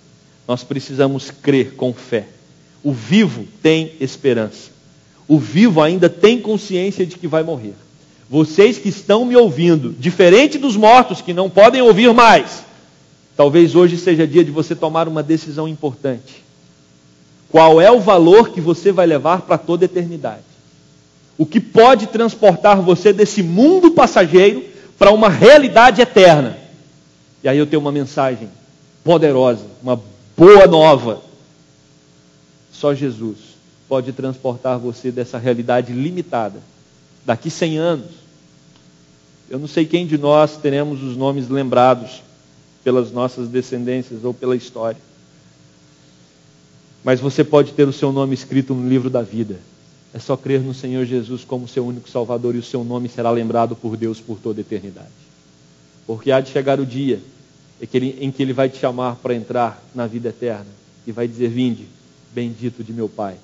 Nós precisamos crer com fé. O vivo tem esperança. O vivo ainda tem consciência de que vai morrer. Vocês que estão me ouvindo, diferente dos mortos que não podem ouvir mais, talvez hoje seja dia de você tomar uma decisão importante. Qual é o valor que você vai levar para toda a eternidade? O que pode transportar você desse mundo passageiro para uma realidade eterna? E aí eu tenho uma mensagem poderosa, uma boa nova. Só Jesus pode transportar você dessa realidade limitada. Daqui 100 anos, eu não sei quem de nós teremos os nomes lembrados pelas nossas descendências ou pela história. Mas você pode ter o seu nome escrito no livro da vida. É só crer no Senhor Jesus como seu único Salvador e o seu nome será lembrado por Deus por toda a eternidade. Porque há de chegar o dia em que Ele vai te chamar para entrar na vida eterna e vai dizer: vinde, bendito de meu Pai,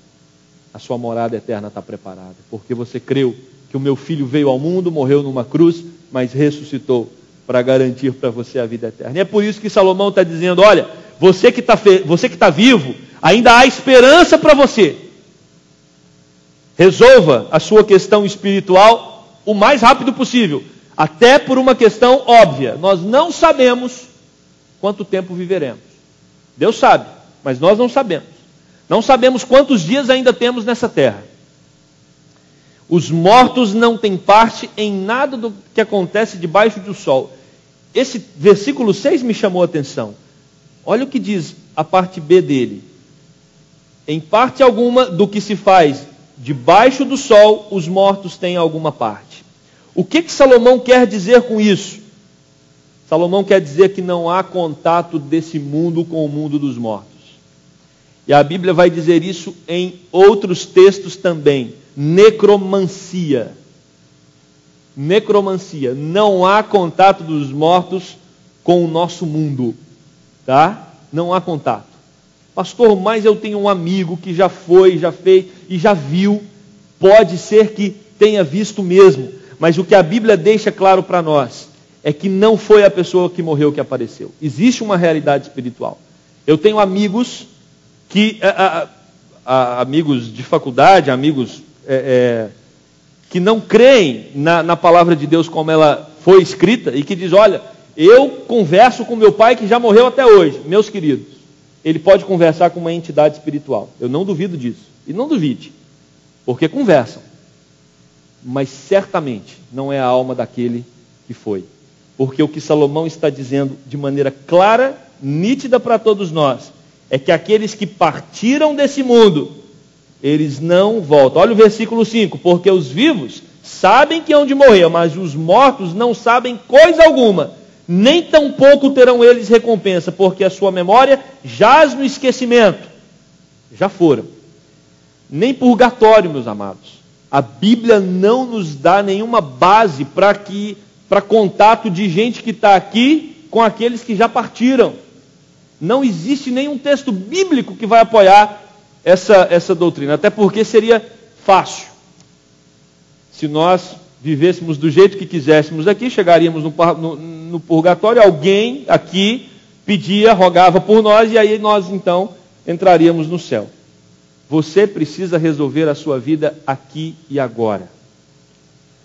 a sua morada eterna está preparada. Porque você creu que o meu filho veio ao mundo, morreu numa cruz, mas ressuscitou para garantir para você a vida eterna. E é por isso que Salomão está dizendo: olha, você que está vivo, ainda há esperança para você. Resolva a sua questão espiritual o mais rápido possível. Até por uma questão óbvia. Nós não sabemos quanto tempo viveremos. Deus sabe, mas nós não sabemos. Não sabemos quantos dias ainda temos nessa terra. Os mortos não têm parte em nada do que acontece debaixo do sol. Esse versículo 6 me chamou a atenção. Olha o que diz a parte B dele. Em parte alguma do que se faz debaixo do sol, os mortos têm alguma parte. O que Salomão quer dizer com isso? Salomão quer dizer que não há contato desse mundo com o mundo dos mortos. E a Bíblia vai dizer isso em outros textos também. Necromancia. Necromancia. Não há contato dos mortos com o nosso mundo. Tá? Não há contato. Pastor, mas eu tenho um amigo que já foi, já fez e já viu. Pode ser que tenha visto mesmo. Mas o que a Bíblia deixa claro para nós é que não foi a pessoa que morreu que apareceu. Existe uma realidade espiritual. Eu tenho amigos que... amigos de faculdade, amigos que não creem na palavra de Deus como ela foi escrita e que diz: olha, eu converso com meu pai que já morreu até hoje. Meus queridos, ele pode conversar com uma entidade espiritual. Eu não duvido disso. E não duvide, porque conversam. Mas certamente não é a alma daquele que foi. Porque o que Salomão está dizendo de maneira clara, nítida para todos nós, é que aqueles que partiram desse mundo, eles não voltam. Olha o versículo 5. Porque os vivos sabem que hão de morrer, mas os mortos não sabem coisa alguma. Nem tampouco terão eles recompensa, porque a sua memória jaz no esquecimento. Já foram. Nem purgatório, meus amados. A Bíblia não nos dá nenhuma base para contato de gente que está aqui com aqueles que já partiram. Não existe nenhum texto bíblico que vai apoiar essa doutrina. Até porque seria fácil. Se nós vivêssemos do jeito que quiséssemos aqui, chegaríamos no purgatório, alguém aqui pedia, rogava por nós, e aí nós então entraríamos no céu. Você precisa resolver a sua vida aqui e agora.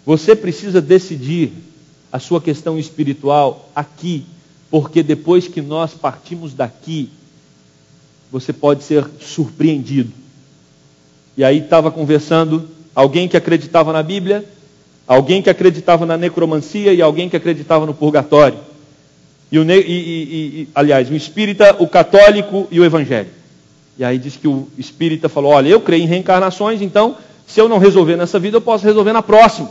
Você precisa decidir a sua questão espiritual aqui, porque depois que nós partimos daqui, você pode ser surpreendido. E aí estava conversando alguém que acreditava na Bíblia, alguém que acreditava na necromancia e alguém que acreditava no purgatório. Aliás, o espírita, o católico e o evangélico. E aí diz que o espírita falou: olha, eu creio em reencarnações, então se eu não resolver nessa vida, eu posso resolver na próxima.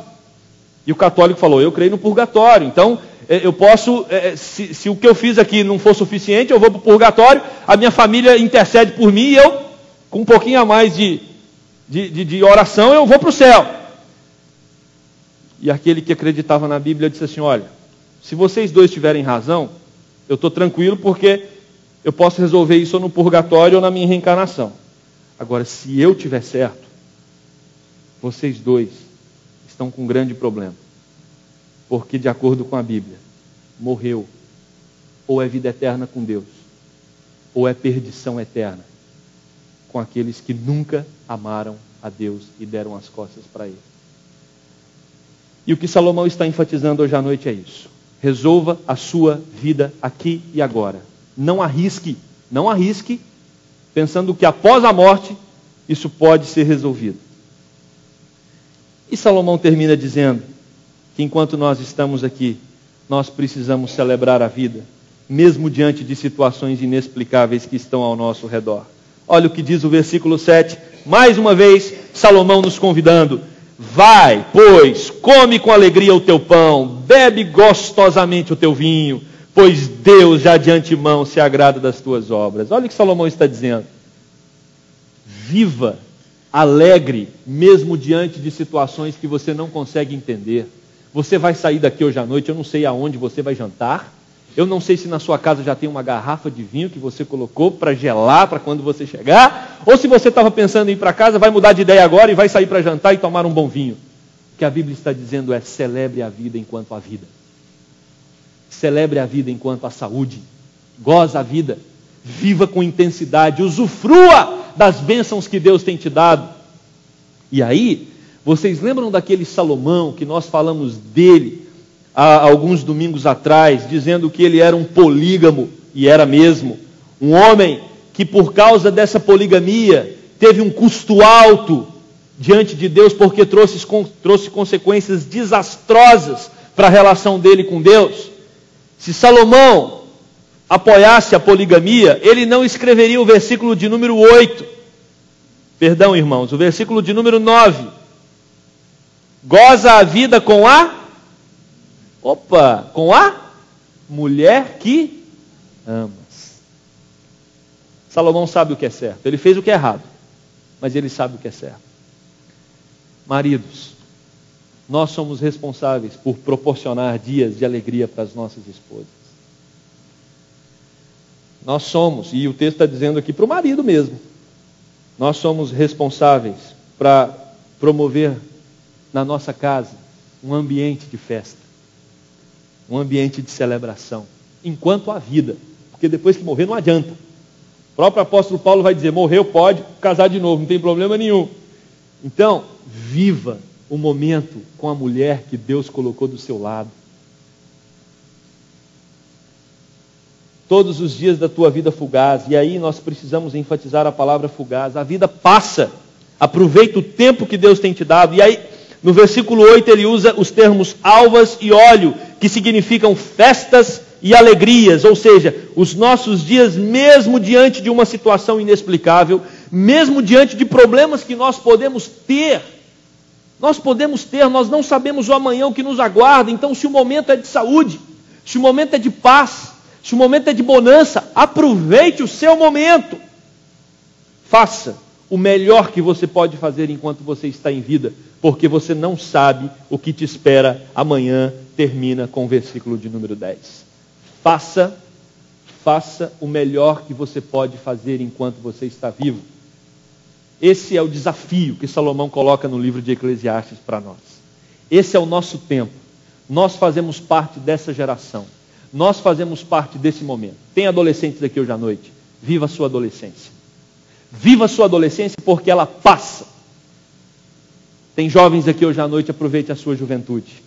E o católico falou: eu creio no purgatório, então eu posso, se o que eu fiz aqui não for suficiente, eu vou para o purgatório, a minha família intercede por mim e eu, com um pouquinho a mais de oração, eu vou para o céu. E aquele que acreditava na Bíblia disse assim: olha, se vocês dois tiverem razão, eu estou tranquilo porque eu posso resolver isso ou no purgatório ou na minha reencarnação. Agora, se eu tiver certo, vocês dois estão com um grande problema. Porque, de acordo com a Bíblia, morreu ou é vida eterna com Deus, ou é perdição eterna com aqueles que nunca amaram a Deus e deram as costas para Ele. E o que Salomão está enfatizando hoje à noite é isso. Resolva a sua vida aqui e agora. Não arrisque, pensando que após a morte isso pode ser resolvido. E Salomão termina dizendo que enquanto nós estamos aqui, nós precisamos celebrar a vida, mesmo diante de situações inexplicáveis que estão ao nosso redor. Olha o que diz o versículo 7, mais uma vez Salomão nos convidando: vai, pois, come com alegria o teu pão, bebe gostosamente o teu vinho, pois Deus já de antemão se agrada das tuas obras. Olha o que Salomão está dizendo. Viva alegre, mesmo diante de situações que você não consegue entender. Você vai sair daqui hoje à noite, eu não sei aonde você vai jantar, eu não sei se na sua casa já tem uma garrafa de vinho que você colocou para gelar para quando você chegar, ou se você estava pensando em ir para casa, vai mudar de ideia agora e vai sair para jantar e tomar um bom vinho. O que a Bíblia está dizendo é: celebre a vida enquanto há vida. Celebre a vida enquanto há saúde. Goza a vida. Viva com intensidade. Usufrua das bênçãos que Deus tem te dado. E aí, vocês lembram daquele Salomão que nós falamos dele há alguns domingos atrás, dizendo que ele era um polígamo, e era mesmo. Um homem que por causa dessa poligamia teve um custo alto diante de Deus, porque trouxe consequências desastrosas para a relação dele com Deus. Se Salomão apoiasse a poligamia, ele não escreveria o versículo de número 8. Perdão, irmãos, o versículo de número 9. Goza a vida com a mulher que amas. Salomão sabe o que é certo. Ele fez o que é errado, mas ele sabe o que é certo. Maridos, nós somos responsáveis por proporcionar dias de alegria para as nossas esposas. Nós somos, e o texto está dizendo aqui para o marido mesmo, nós somos responsáveis para promover na nossa casa um ambiente de festa, um ambiente de celebração, enquanto há vida, porque depois que morrer não adianta. O próprio apóstolo Paulo vai dizer: morreu, pode casar de novo, não tem problema nenhum. Então, viva o momento com a mulher que Deus colocou do seu lado. Todos os dias da tua vida fugaz, e aí nós precisamos enfatizar a palavra fugaz. A vida passa, aproveita o tempo que Deus tem te dado. E aí, no versículo 8, ele usa os termos alvas e óleo, que significam festas e alegrias, ou seja, os nossos dias, mesmo diante de uma situação inexplicável, mesmo diante de problemas que nós podemos ter, nós não sabemos o amanhã, o que nos aguarda. Então, se o momento é de saúde, se o momento é de paz, se o momento é de bonança, aproveite o seu momento. Faça o melhor que você pode fazer enquanto você está em vida, porque você não sabe o que te espera amanhã. Termina com o versículo de número 10. Faça o melhor que você pode fazer enquanto você está vivo. Esse é o desafio que Salomão coloca no livro de Eclesiastes para nós. Esse é o nosso tempo. Nós fazemos parte dessa geração. Nós fazemos parte desse momento. Tem adolescentes aqui hoje à noite. Viva a sua adolescência. Viva a sua adolescência, porque ela passa. Tem jovens aqui hoje à noite, aproveite a sua juventude.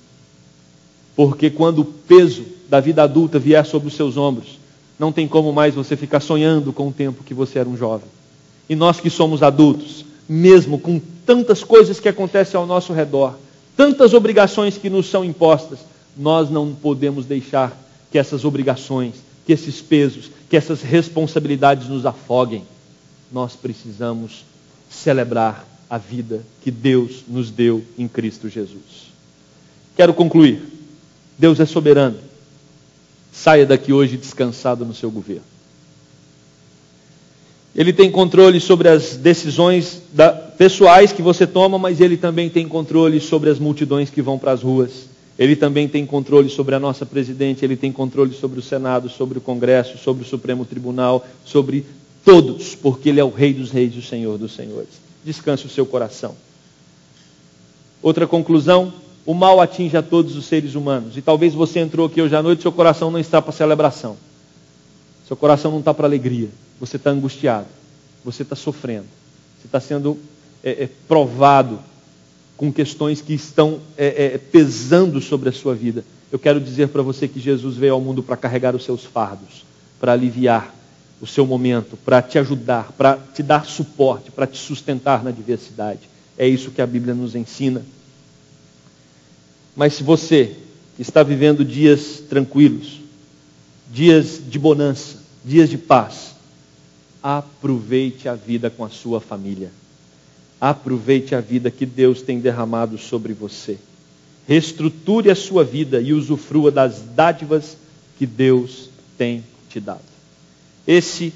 Porque quando o peso da vida adulta vier sobre os seus ombros, não tem como mais você ficar sonhando com o tempo que você era um jovem. E nós que somos adultos, mesmo com tantas coisas que acontecem ao nosso redor, tantas obrigações que nos são impostas, nós não podemos deixar que essas obrigações, que esses pesos, que essas responsabilidades nos afoguem. Nós precisamos celebrar a vida que Deus nos deu em Cristo Jesus. Quero concluir. Deus é soberano. Saia daqui hoje descansado no seu governo. Ele tem controle sobre as decisões pessoais que você toma, mas Ele também tem controle sobre as multidões que vão para as ruas. Ele também tem controle sobre a nossa presidente, Ele tem controle sobre o Senado, sobre o Congresso, sobre o Supremo Tribunal, sobre todos, porque Ele é o Rei dos Reis e o Senhor dos Senhores. Descanse o seu coração. Outra conclusão: o mal atinge a todos os seres humanos. E talvez você entrou aqui hoje à noite e seu coração não está para celebração. Seu coração não está para alegria. Você está angustiado. Você está sofrendo. Você está sendo provado com questões que estão pesando sobre a sua vida. Eu quero dizer para você que Jesus veio ao mundo para carregar os seus fardos, para aliviar o seu momento, para te ajudar, para te dar suporte, para te sustentar na adversidade. É isso que a Bíblia nos ensina. Mas se você está vivendo dias tranquilos, dias de bonança, dias de paz, aproveite a vida com a sua família. Aproveite a vida que Deus tem derramado sobre você. Reestruture a sua vida e usufrua das dádivas que Deus tem te dado. Esse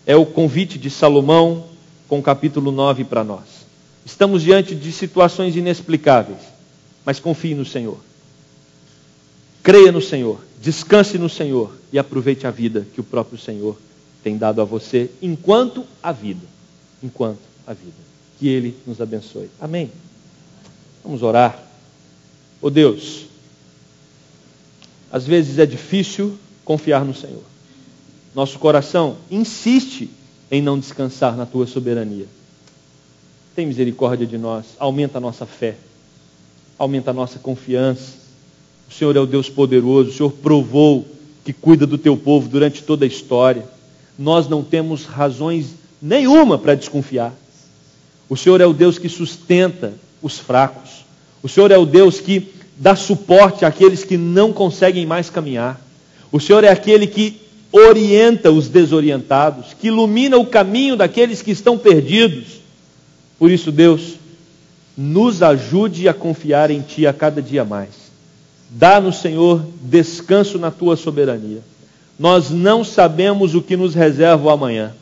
é o convite de Salomão com o capítulo 9 para nós. Estamos diante de situações inexplicáveis, mas confie no Senhor. Creia no Senhor, descanse no Senhor e aproveite a vida que o próprio Senhor tem dado a você enquanto a vida. Enquanto a vida. Que Ele nos abençoe. Amém. Vamos orar. Oh Deus, às vezes é difícil confiar no Senhor. Nosso coração insiste em não descansar na Tua soberania. Tem misericórdia de nós, aumenta a nossa fé, aumenta a nossa confiança. O Senhor é o Deus poderoso, o Senhor provou que cuida do Teu povo durante toda a história. Nós não temos razões nenhuma para desconfiar. O Senhor é o Deus que sustenta os fracos. O Senhor é o Deus que dá suporte àqueles que não conseguem mais caminhar. O Senhor é aquele que orienta os desorientados, que ilumina o caminho daqueles que estão perdidos. Por isso, Deus, nos ajude a confiar em Ti a cada dia mais. Dá-nos, Senhor, descanso na Tua soberania. Nós não sabemos o que nos reserva o amanhã.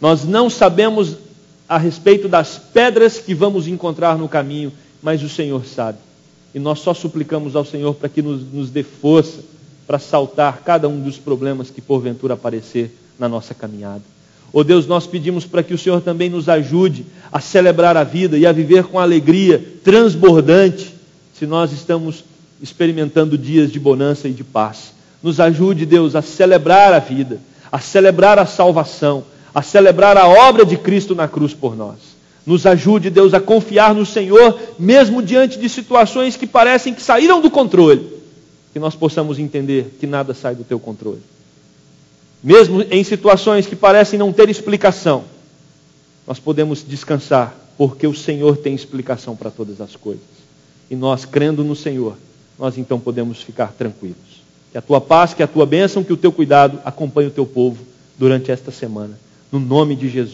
Nós não sabemos a respeito das pedras que vamos encontrar no caminho, mas o Senhor sabe. E nós só suplicamos ao Senhor para que nos dê força para saltar cada um dos problemas que porventura aparecer na nossa caminhada. Oh Deus, nós pedimos para que o Senhor também nos ajude a celebrar a vida e a viver com alegria transbordante, se nós estamos experimentando dias de bonança e de paz. Nos ajude, Deus, a celebrar a vida, a celebrar a salvação, a celebrar a obra de Cristo na cruz por nós. Nos ajude, Deus, a confiar no Senhor, mesmo diante de situações que parecem que saíram do controle. Que nós possamos entender que nada sai do Teu controle. Mesmo em situações que parecem não ter explicação, nós podemos descansar, porque o Senhor tem explicação para todas as coisas. E nós, crendo no Senhor, nós então podemos ficar tranquilos. Que a Tua paz, que a Tua bênção, que o Teu cuidado acompanhe o Teu povo durante esta semana. No nome de Jesus.